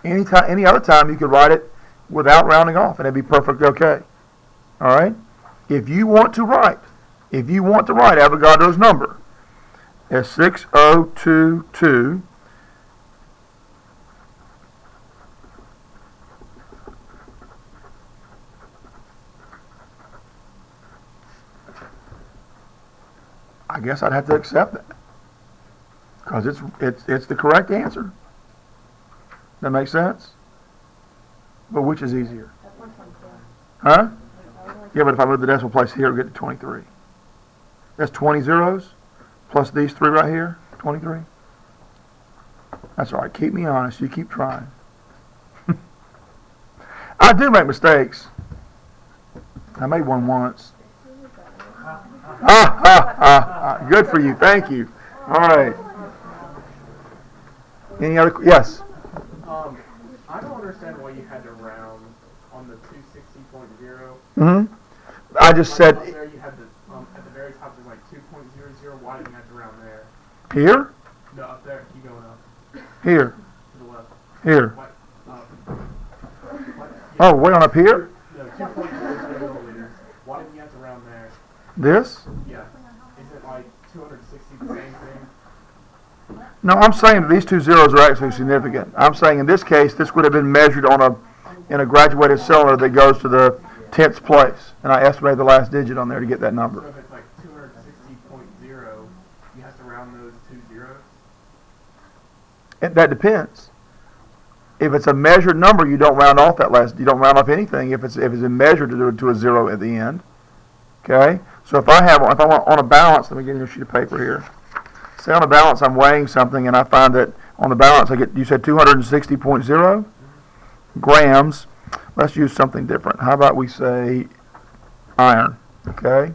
Any other time, you could write it without rounding off, and it'd be perfectly okay. All right? If you want to write Avogadro's number as 6022, I guess I'd have to accept that because it's the correct answer. That makes sense? But which is easier? Huh? Yeah, but if I move the decimal place here, I'll get to 23. That's 20 zeros plus these three right here, 23. That's all right. Keep me honest. You keep trying. I do make mistakes. I made one once. Good for you. Thank you. All right. Any other? Yes. I don't understand why you had to round on the 260.0. Mm-hmm. I just said. There you had the at the very top there's like 2.00. Why didn't you have to round there? Here? No, up there. Keep going up. Here. To the left. Here. What? Oh, way on up here? No, 2.00 milliliters. Why didn't you have to round there? This? Yeah. Isn't like 260 the same thing? No, I'm saying that these two zeros are actually significant. I'm saying in this case, this would have been measured in a graduated cylinder that goes to the 10th place, and I estimated the last digit on there to get that number. So if it's like 260.0, you have to round those two zeros? That depends. If it's a measured number, you don't round off that last. You don't round off anything if it's measured to a zero at the end. Okay. So if I'm on a balance, let me get you a sheet of paper here. Say on a balance, I'm weighing something, and I find that on the balance, you said 260.0 grams. Let's use something different. How about we say iron? Okay.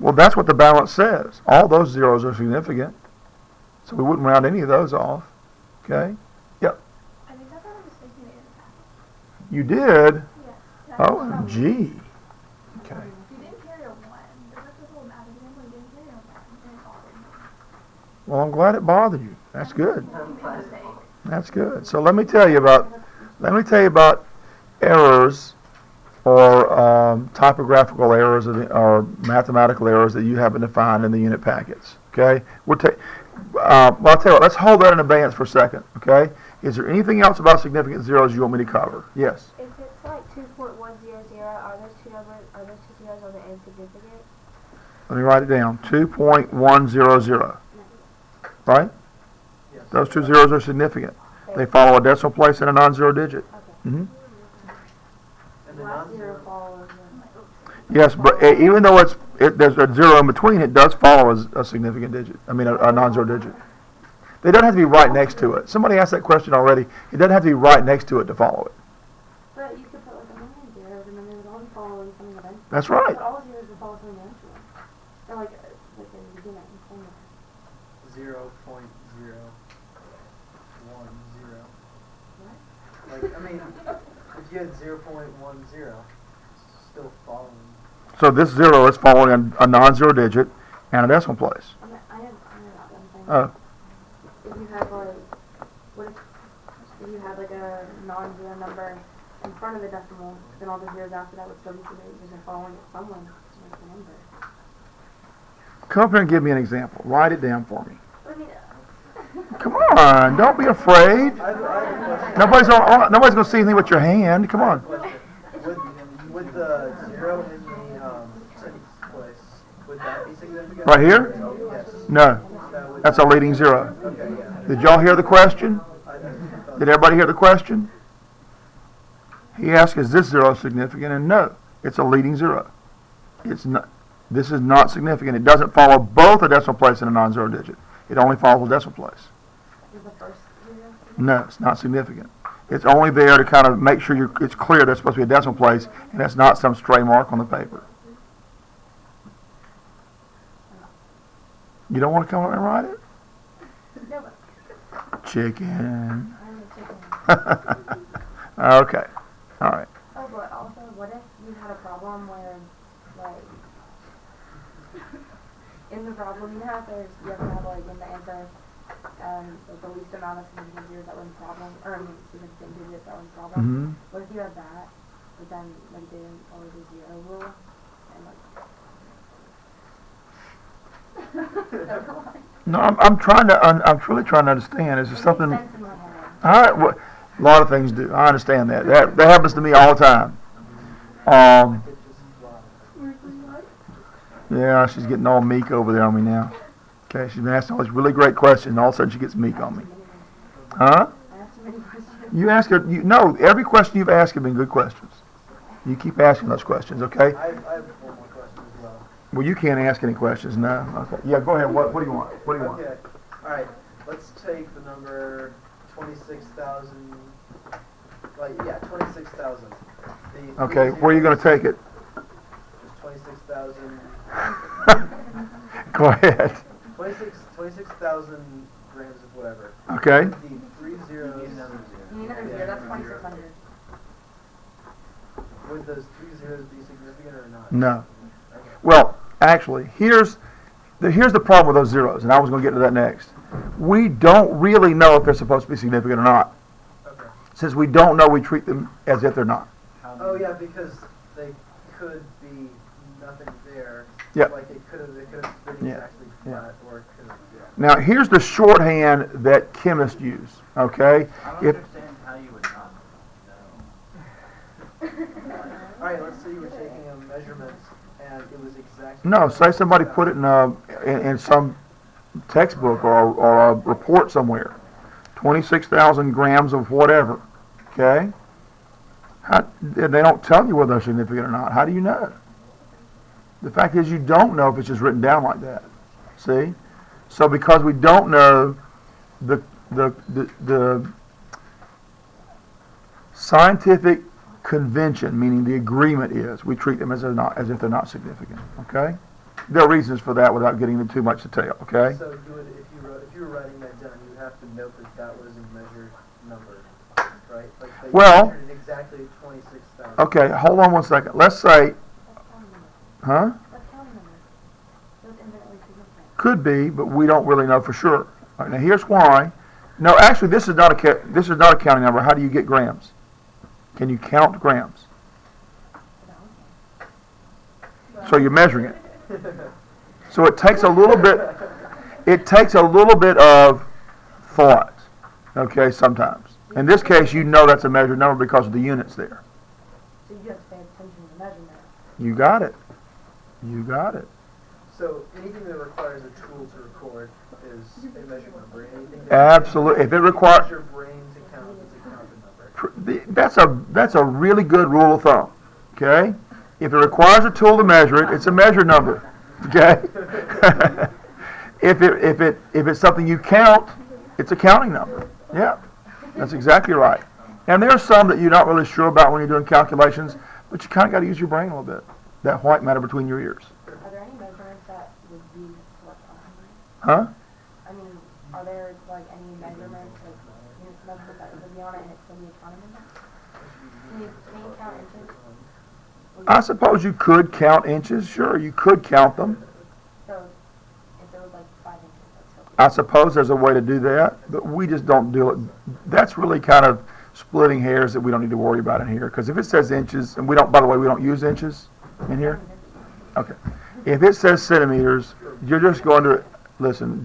Well, that's what the balance says. All those zeros are significant, so we wouldn't round any of those off. Okay. Yep. I think that's what I was thinking in. You did? Yeah. Oh, gee. Okay. You didn't carry a 1. That's the whole matter. You didn't carry a 1. And it bothered me. Well, I'm glad it bothered you. That's good. You made a mistake. That's good. So let me tell you about errors or typographical errors or mathematical errors that you happen to find in the unit packets. Okay. I'll tell you what. Let's hold that in abeyance for a second. Okay. Is there anything else about significant zeros you want me to cover? Yes. If it's like 2.100, are those two zeros on the end significant? Let me write it down. 2.100. Right? Yes. Those two zeros are significant. They follow a decimal place and a non-zero digit. Okay. Mm-hmm. And the Last zero non-zero follows. Yes, but even though there's a zero in between, it does follow as a significant digit. I mean, a non-zero digit. They don't have to be right next to it. Somebody asked that question already. It doesn't have to be right next to it to follow it. But you could put like a million zeros and then they would all be following something eventually. That's right. But all zeros would follow something eventually. Or like in the beginning. Somewhere. 0.010. What? Like, I mean, if you had 0.10, it's still following. So this zero is following a non-zero digit and a decimal place. I know that one thing. Oh. If you have like, what if you had like a non-zero number in front of the decimal, then all the zeros after that would still be significant because they're following it somewhere to make the number. Come up here and give me an example. Write it down for me. I mean, Come on, don't be afraid. Nobody's going to see anything but your hand. Come on. With the zero in the second place, would that be significant? Right here? Yes. No. That's a leading zero. Okay, yeah. Did y'all hear the question? Did everybody hear the question? He asked, is this zero significant? And no, it's a leading zero. It's not. This is not significant. It doesn't follow both a decimal place and a non-zero digit. It only follows a decimal place. is the first zero? No, it's not significant. It's only there to kind of make sure it's clear that's supposed to be a decimal place, and that's not some stray mark on the paper. You don't want to come up and write it? No, but Chicken. I'm a chicken. Okay. All right. Oh, but also, what if you had a problem where, like, in the problem you have to have, like, in the answer, like, the least amount of significant zeros that were in the problem, or, I mean, significant same digits that always solve Mm-hmm. them. What if you have that, but then like they didn't follow the zero rule, and like. Never mind. No, I'm trying to, I'm truly trying to understand. Is there It something? makes sense in my head. All right, well, a lot of things do. I understand that. That happens to me all the time. It just flies. Yeah, she's getting all meek over there on me now. Okay, she's been asking all these really great questions, and all of a sudden she gets meek on me. Huh? I have too many questions. You ask her. No, every question you've asked have been good questions. You keep asking those questions, okay? I have one more question as well. Well, you can't ask any questions now. Okay. Yeah, go ahead. What do you want? What do you want? Okay, alright, let's take the number 26,000, like, yeah, 26,000. Okay, where are you going to take it? Just 26,000, Go ahead. 26,000 grams of whatever. Okay. The 3 zeros. You need another zero, that's 2,600. Would those 3 zeros be significant or not? No. Okay. Well, actually, here's the problem with those zeros, and I was going to get to that next. We don't really know if they're supposed to be significant or not. Okay. Since we don't know, we treat them as if they're not. Oh yeah, because they could be nothing there. Yep. Like it could have been Yeah. exactly Yeah. flat, or it could have. Yeah. Now, here's the shorthand that chemists use, okay? I don't If understand how you would not know. All right, let's say you were taking a measurement and it was exactly. No, say somebody put it in some textbook or a report somewhere. 26,000 grams of whatever, okay? They don't tell you whether they're significant or not. How do you know? The fact is you don't know if it's just written down like that. See? So because we don't know the scientific convention, meaning the agreement is, we treat them as if they're not significant. Okay? There are reasons for that without getting into too much detail. Okay? So you would, if you were writing that down, you would have to note that that was a measured number, right? Like that you Well- measured it exactly 26,000. Okay. Hold on one second. Let's say, That's counting number. huh? That's counting number. So it's infinitely significant. Could be, but we don't really know for sure. All right, now here's why. No, actually, this is not a counting number. How do you get grams? Can you count grams? So you're measuring it. So it takes a little bit. It takes a little bit of thought. Okay, sometimes. In this case, you know that's a measured number because of the units there. So you have to pay attention to the measurement. You got it. You got it. So anything that requires a tool to record is a measured number. Anything that Absolutely. If it requires, use your brain to count is a counted number. that's a really good rule of thumb. Okay. If it requires a tool to measure it, it's a measured number. Okay. If it's something you count, it's a counting number. Yeah, that's exactly right. And there are some that you're not really sure about when you're doing calculations, but you kind of got to use your brain a little bit. That white matter between your ears. Are there any measurements that would be electronic? Huh? I mean, are there like any measurements, like units of measurement that would be on it and it still be a counting number? Can you count inches? I suppose you could count inches. Sure, you could count them. So if there was like 5 inches, that's still. I suppose there's a way to do that, but we just don't do it. That's really kind of splitting hairs that we don't need to worry about in here. Because if it says inches, and we don't, by the way, we don't use inches in here. Okay. If it says centimeters, you're just going to, listen,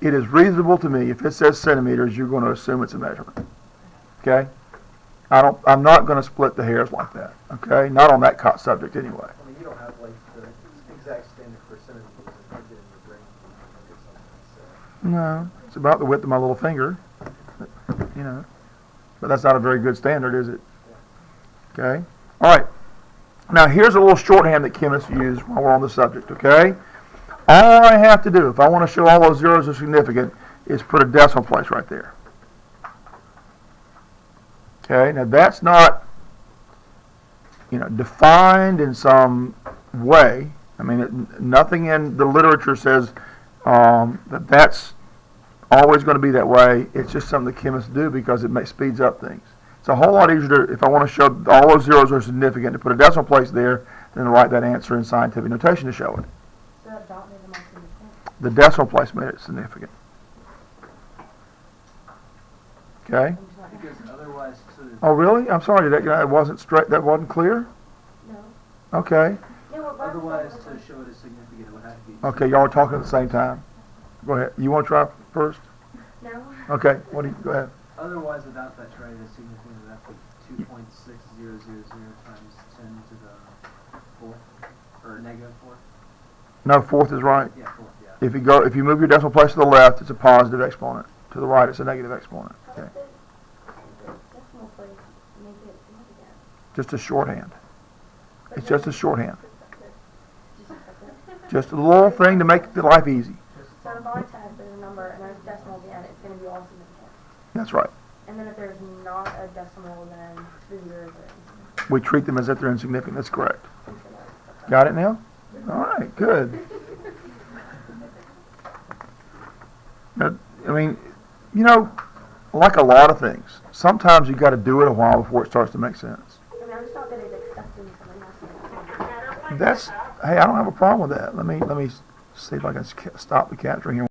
it is reasonable to me, if it says centimeters, you're going to assume it's a measurement. Okay? I'm not going to split the hairs like that. Okay? Not on that subject anyway. I mean, you don't have like the exact standard for centimeters and put it in your brain or something. So. No, it's about the width of my little finger. You know, but that's not a very good standard, is it? Okay? All right. Now, here's a little shorthand that chemists use while we're on the subject, okay? All I have to do, if I want to show all those zeros are significant, is put a decimal place right there. Okay? Now, that's not, defined in some way. I mean, nothing in the literature says that that's always going to be that way. It's just something that chemists do because it speeds up things. It's a whole lot easier if I want to show all those zeros are significant, to put a decimal place there than to write that answer in scientific notation to show it. So that dot made the most significant. The decimal place made it significant. Okay? Because otherwise otherwise to, Oh, really? I'm sorry, that wasn't straight, that wasn't clear? No. Okay, Yeah, what Rob otherwise said to was- show it as significant, it would have to be. okay, y'all are talking at the same time. Go ahead, you wanna try first? No. Okay, what do you, go ahead. Otherwise, without that trait as significant, it would have to be 2.6000 times 10 to the fourth, or negative fourth. No, fourth is right. Yeah, fourth, yeah. If you move your decimal place to the left, it's a positive exponent. To the right, it's a negative exponent. How Okay, does the decimal place make it significant? just a shorthand. But It's then- just a shorthand. Just like that. Just a little thing to make the life easy. So if I type there's a number and there's decimal at the end, it's going to be all significant. That's right. And then if there's not a decimal, then the zeros are insignificant. We treat them as if they're insignificant. That's correct. Thanks for that. Got it now? All right, good. Now, I mean, you know, like a lot of things, sometimes you got to do it a while before it starts to make sense. I mean, I'm just not good at accepting something else. That's, hey, I don't have a problem with that. Let me see if I can stop the capturing here.